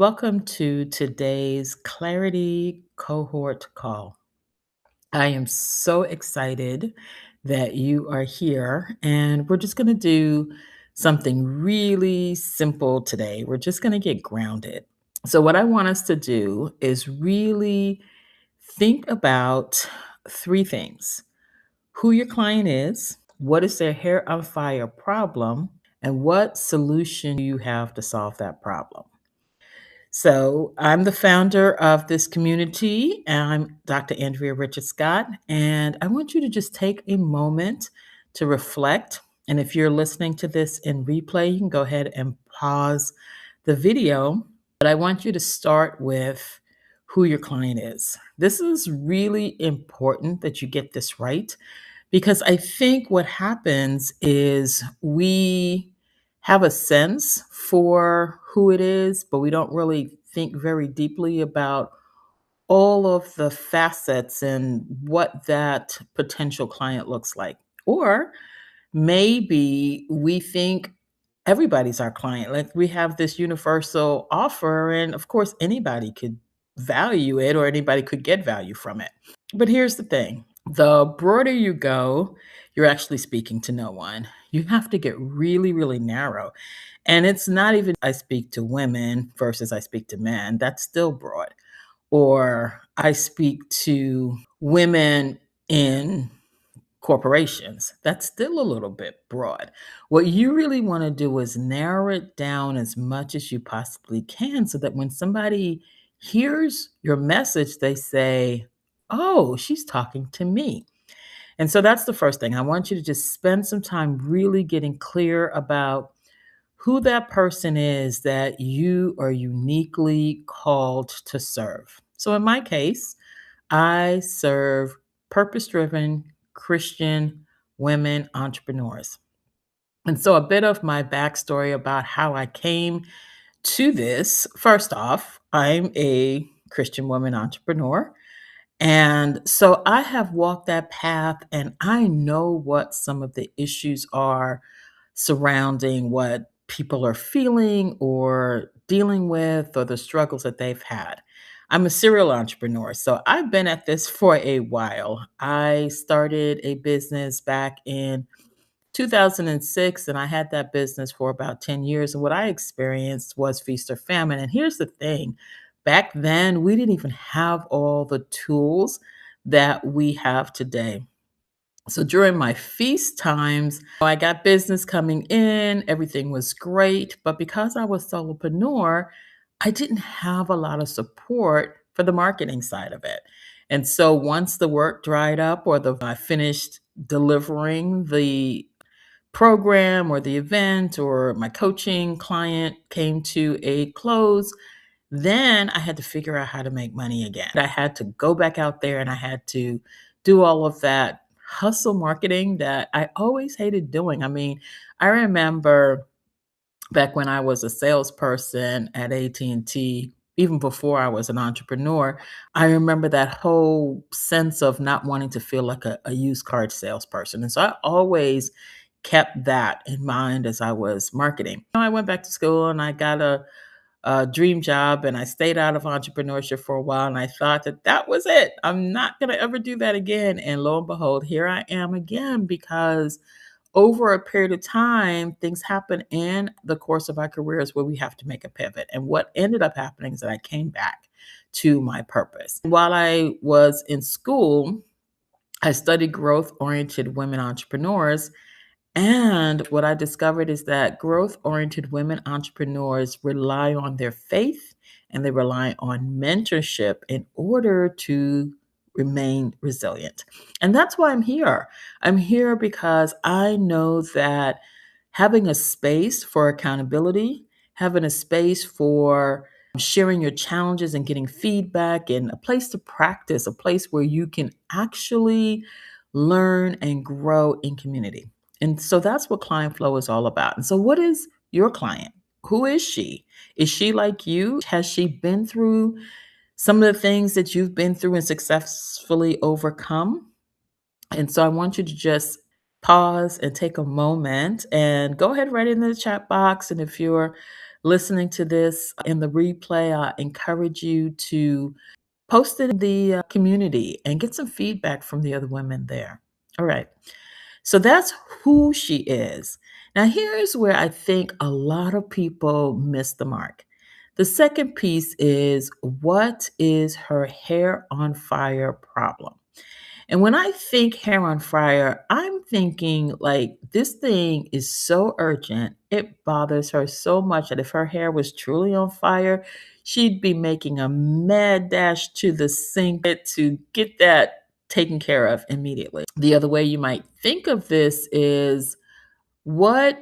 Welcome to today's Clarity Cohort call. I am so excited that you are here, and we're just going to do something really simple today. We're just going to get grounded. So, what I want us to do is really think about three things: who your client is, what is their hair on fire problem, and what solution do you have to solve that problem. So, I'm the founder of this community. And I'm Dr. Andrea Richards Scott, and I want you to just take a moment to reflect. And if you're listening to this in replay, you can go ahead and pause the video. But I want you to start with who your client is. This is really important that you get this right because I think what happens is we have a sense for who it is, but we don't really think very deeply about all of the facets and what that potential client looks like. Or maybe we think everybody's our client. Like we have this universal offer, and of course, anybody could value it or anybody could get value from it. But here's the thing: the broader you go, you're actually speaking to no one. You have to get really, really narrow. And it's not even I speak to women versus I speak to men. That's still broad. Or I speak to women in corporations. That's still a little bit broad. What you really want to do is narrow it down as much as you possibly can so that when somebody hears your message, they say, "Oh, she's talking to me." And so that's the first thing. I want you to just spend some time really getting clear about who that person is that you are uniquely called to serve. So in my case, I serve purpose driven Christian women entrepreneurs. And so, a bit of my backstory about how I came to this: first off, I'm a Christian woman entrepreneur. And so I have walked that path and I know what some of the issues are surrounding what people are feeling or dealing with or the struggles that they've had. I'm a serial entrepreneur, so I've been at this for a while. I started a business back in 2006 and I had that business for about 10 years. And what I experienced was feast or famine. And here's the thing: back then, we didn't even have all the tools that we have today. So during my feast times, I got business coming in, everything was great. But because I was solopreneur, I didn't have a lot of support for the marketing side of it. And so once the work dried up or I finished delivering the program or the event or my coaching client came to a close, then I had to figure out how to make money again. I had to go back out there and I had to do all of that hustle marketing that I always hated doing. I mean, I remember back when I was a salesperson at AT&T, even before I was an entrepreneur, I remember that whole sense of not wanting to feel like a used car salesperson. And so I always kept that in mind as I was marketing. I went back to school and I got a dream job and I stayed out of entrepreneurship for a while and I thought that that was it. I'm not going to ever do that again. And lo and behold, here I am again because over a period of time, things happen in the course of our careers where we have to make a pivot. And what ended up happening is that I came back to my purpose. While I was in school, I studied growth oriented women entrepreneurs. And what I discovered is that growth oriented women entrepreneurs rely on their faith and they rely on mentorship in order to remain resilient. And that's why I'm here. I'm here because I know that having a space for accountability, having a space for sharing your challenges and getting feedback, and a place to practice, a place where you can actually learn and grow in community. And so that's what client flow is all about. And so, what is your client? Who is she? Is she like you? Has she been through some of the things that you've been through and successfully overcome? And so I want you to just pause and take a moment and go ahead, write it in the chat box. And if you're listening to this in the replay, I encourage you to post it in the community and get some feedback from the other women there. All right. So that's who she is. Now, here's where I think a lot of people miss the mark. The second piece is, what is her hair on fire problem? And when I think hair on fire, I'm thinking like this thing is so urgent. It bothers her so much that if her hair was truly on fire, she'd be making a mad dash to the sink to get that taken care of immediately. The other way you might think of this is, what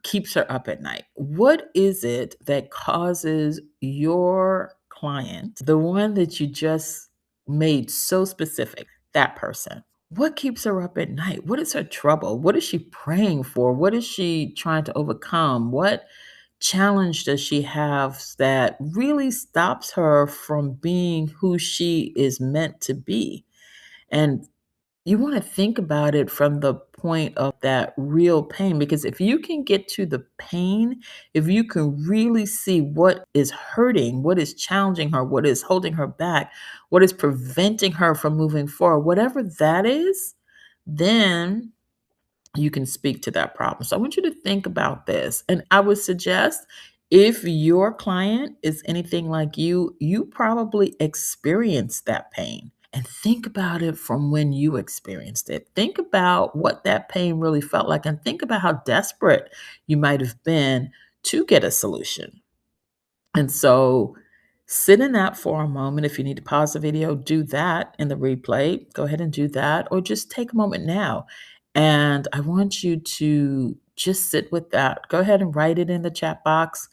keeps her up at night? What is it that causes your client, the one that you just made so specific, that person? What keeps her up at night? What is her trouble? What is she praying for? What is she trying to overcome? What challenge does she have that really stops her from being who she is meant to be? And you wanna think about it from the point of that real pain, because if you can get to the pain, if you can really see what is hurting, what is challenging her, what is holding her back, what is preventing her from moving forward, whatever that is, then you can speak to that problem. So I want you to think about this. And I would suggest, if your client is anything like you probably experienced that pain. And think about it from when you experienced it. Think about what that pain really felt like, and think about how desperate you might have been to get a solution. And so sit in that for a moment. If you need to pause the video, do that in the replay. Go ahead and do that, or just take a moment now. And I want you to just sit with that. Go ahead and write it in the chat box.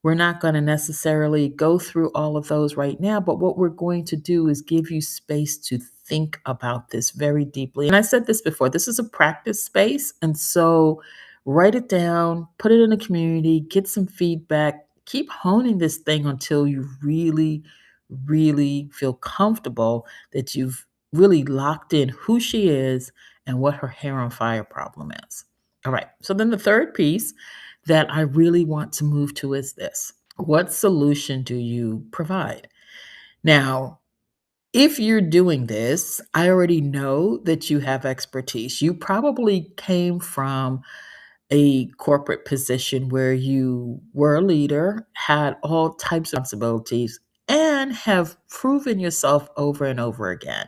We're not going to necessarily go through all of those right now, but what we're going to do is give you space to think about this very deeply. And I said this before, this is a practice space. And so write it down, put it in a community, get some feedback, keep honing this thing until you really, really feel comfortable that you've really locked in who she is and what her hair on fire problem is. All right. So then the third piece that I really want to move to is this: what solution do you provide? Now, if you're doing this, I already know that you have expertise. You probably came from a corporate position where you were a leader, had all types of responsibilities, and have proven yourself over and over again.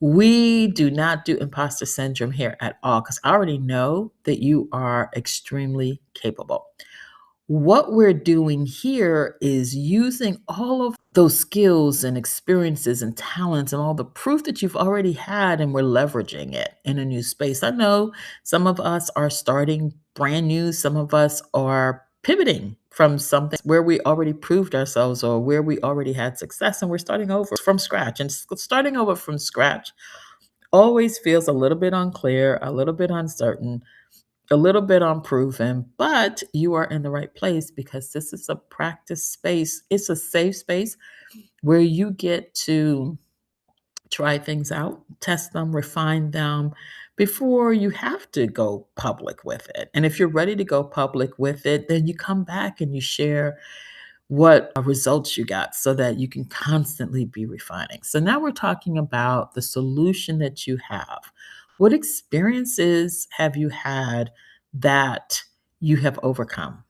We do not do imposter syndrome here at all, because I already know that you are extremely capable. What we're doing here is using all of those skills and experiences and talents and all the proof that you've already had, and we're leveraging it in a new space. I know some of us are starting brand new, some of us are pivoting from something where we already proved ourselves or where we already had success, and we're starting over from scratch. And starting over from scratch always feels a little bit unclear, a little bit uncertain, a little bit unproven, but you are in the right place, because this is a practice space. It's a safe space where you get to try things out, test them, refine them before you have to go public with it. And if you're ready to go public with it, then you come back and you share what results you got so that you can constantly be refining. So now we're talking about the solution that you have. What experiences have you had that you have overcome?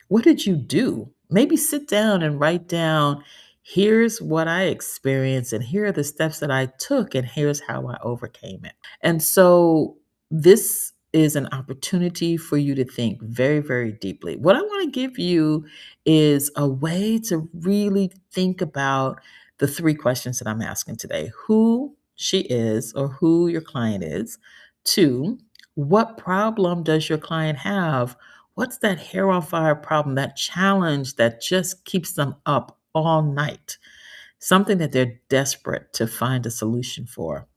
What did you do? Maybe sit down and write down, here's what I experienced, and here are the steps that I took, and here's how I overcame it. And so this is an opportunity for you to think very, very deeply. What I want to give you is a way to really think about the three questions that I'm asking today: who she is, or who your client is; two, what problem does your client have? What's that hair on fire problem, that challenge that just keeps them up all night? Something that they're desperate to find a solution for.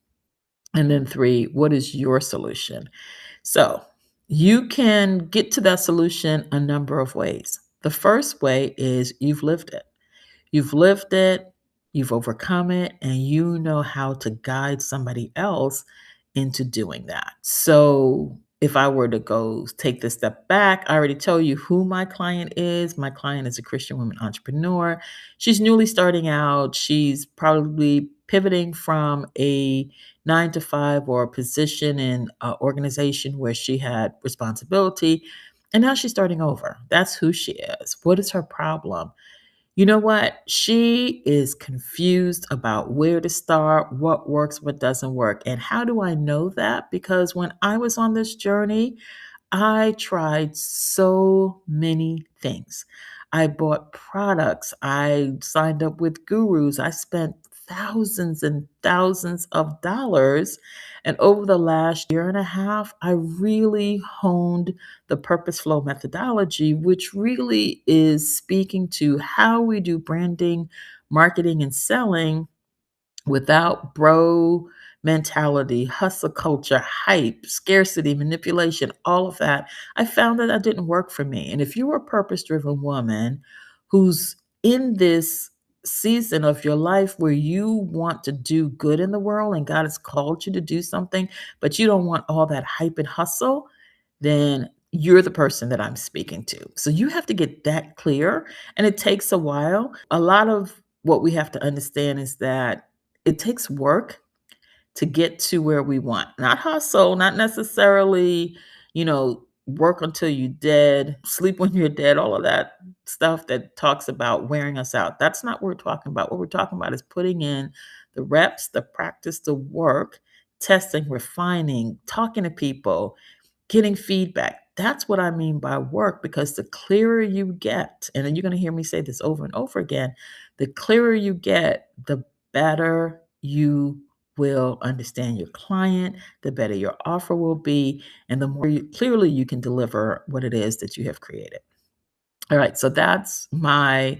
And then three, what is your solution? So you can get to that solution a number of ways. The first way is you've lived it. You've lived it, you've overcome it, and you know how to guide somebody else into doing that. So if I were to go take this step back, I already told you who my client is. My client is a Christian woman entrepreneur. She's newly starting out. She's probably pivoting from a 9 to 5 or a position in an organization where she had responsibility. And now she's starting over. That's who she is. What is her problem? You know what? She is confused about where to start, what works, what doesn't work. And how do I know that? Because when I was on this journey, I tried so many things. I bought products. I signed up with gurus. I spent thousands and thousands of dollars. And over the last year and a half, I really honed the PurposeFlow methodology, which really is speaking to how we do branding, marketing, and selling without bro mentality, hustle culture, hype, scarcity, manipulation, all of that. I found that that didn't work for me. And if you're a purpose driven woman who's in this season of your life where you want to do good in the world and God has called you to do something, but you don't want all that hype and hustle, then you're the person that I'm speaking to. So you have to get that clear. And it takes a while. A lot of what we have to understand is that it takes work to get to where we want. Not hustle, not necessarily, work until you're dead, sleep when you're dead, all of that stuff that talks about wearing us out. That's not what we're talking about. What we're talking about is putting in the reps, the practice, the work, testing, refining, talking to people, getting feedback. That's what I mean by work, because the clearer you get, and then you're going to hear me say this over and over again, the clearer you get, the better you will understand your client, the better your offer will be, and the more clearly you can deliver what it is that you have created. All right, so that's my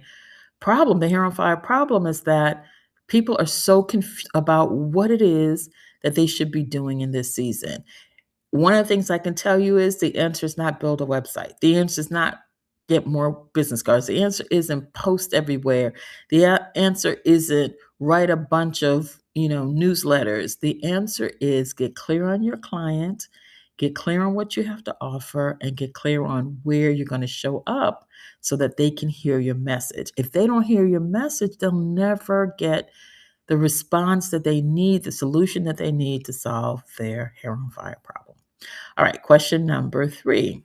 problem. The hair on fire problem is that people are so confused about what it is that they should be doing in this season. One of the things I can tell you is the answer is not build a website. The answer is not get more business cards. The answer isn't post everywhere. The answer isn't write a bunch of, newsletters. The answer is get clear on your client, get clear on what you have to offer, and get clear on where you're going to show up so that they can hear your message. If they don't hear your message, they'll never get the response that they need, the solution that they need to solve their hair on fire problem. All right, question number 3.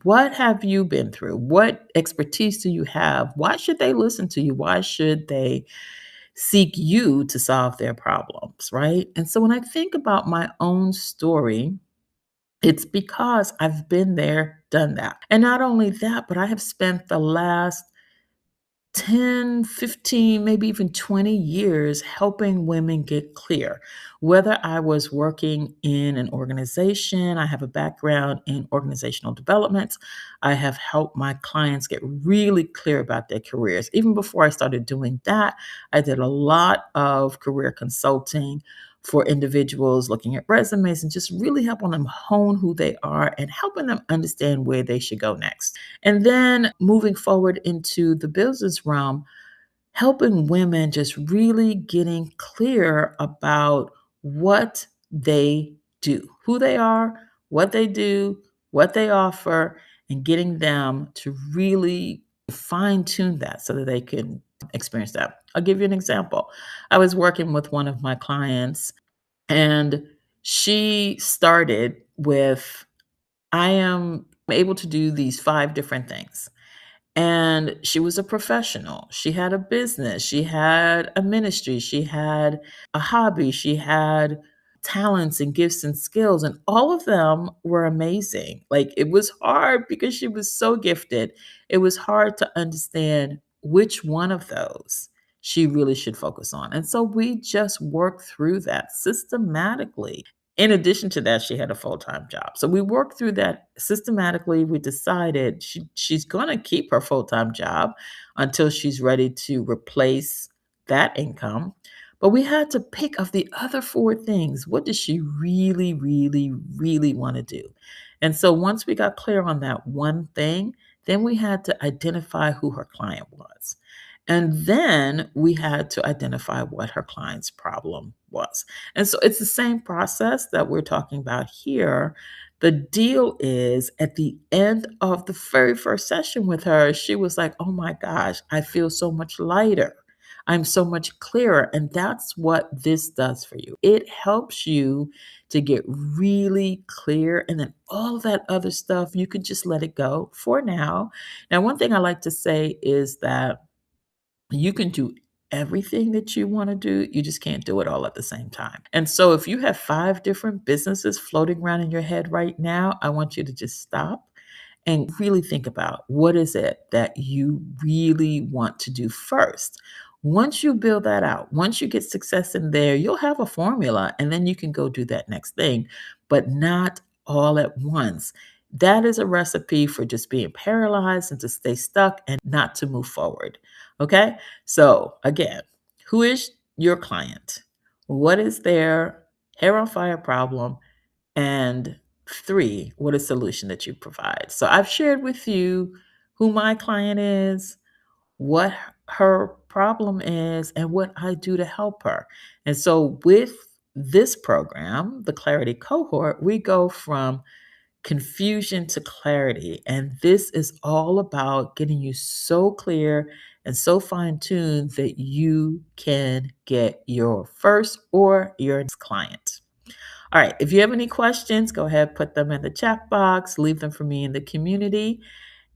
What have you been through? What expertise do you have? Why should they listen to you? Why should they seek you to solve their problems, right? And so when I think about my own story, it's because I've been there, done that. And not only that, but I have spent the last 10, 15, maybe even 20 years helping women get clear. Whether I was working in an organization, I have a background in organizational development. I have helped my clients get really clear about their careers. Even before I started doing that, I did a lot of career consulting for individuals, looking at resumes and just really helping them hone who they are and helping them understand where they should go next. And then moving forward into the business realm, helping women just really getting clear about what they do, who they are, what they do, what they offer, and getting them to really fine tune that so that they can experience that. I'll give you an example. I was working with one of my clients, and she started with, I am able to do these 5 different things. And she was a professional. She had a business. She had a ministry. She had a hobby. She had talents and gifts and skills. And all of them were amazing. Like, it was hard because she was so gifted. It was hard to understand which one of those she really should focus on. And so we just worked through that systematically. In addition to that, she had a full-time job. So we worked through that systematically. We decided she's going to keep her full-time job until she's ready to replace that income. But we had to pick of the other 4 things. What does she really, really, really want to do? And so once we got clear on that one thing, then we had to identify who her client was. And then we had to identify what her client's problem was. And so it's the same process that we're talking about here. The deal is at the end of the very first session with her, she was like, "Oh my gosh, I feel so much lighter. I'm so much clearer." And that's what this does for you. It helps you to get really clear, and then all that other stuff, you can just let it go for now. Now, one thing I like to say is that you can do everything that you want to do, you just can't do it all at the same time. And so if you have 5 different businesses floating around in your head right now, I want you to just stop and really think about what is it that you really want to do first. Once you build that out, once you get success in there, you'll have a formula and then you can go do that next thing, but not all at once. That is a recipe for just being paralyzed and to stay stuck and not to move forward. Okay? So, again, who is your client? What is their hair on fire problem? And 3, what is solution that you provide? So I've shared with you who my client is, what her problem is, and what I do to help her. And so with this program, the Clarity Cohort, we go from confusion to clarity. And this is all about getting you so clear and so fine tuned that you can get your first or your next client. All right. If you have any questions, go ahead, put them in the chat box, leave them for me in the community.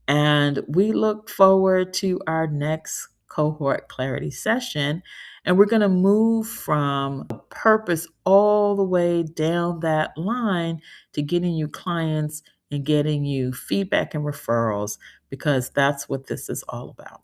And we look forward to our next cohort clarity session. And we're going to move from purpose all the way down that line to getting you clients and getting you feedback and referrals, because that's what this is all about.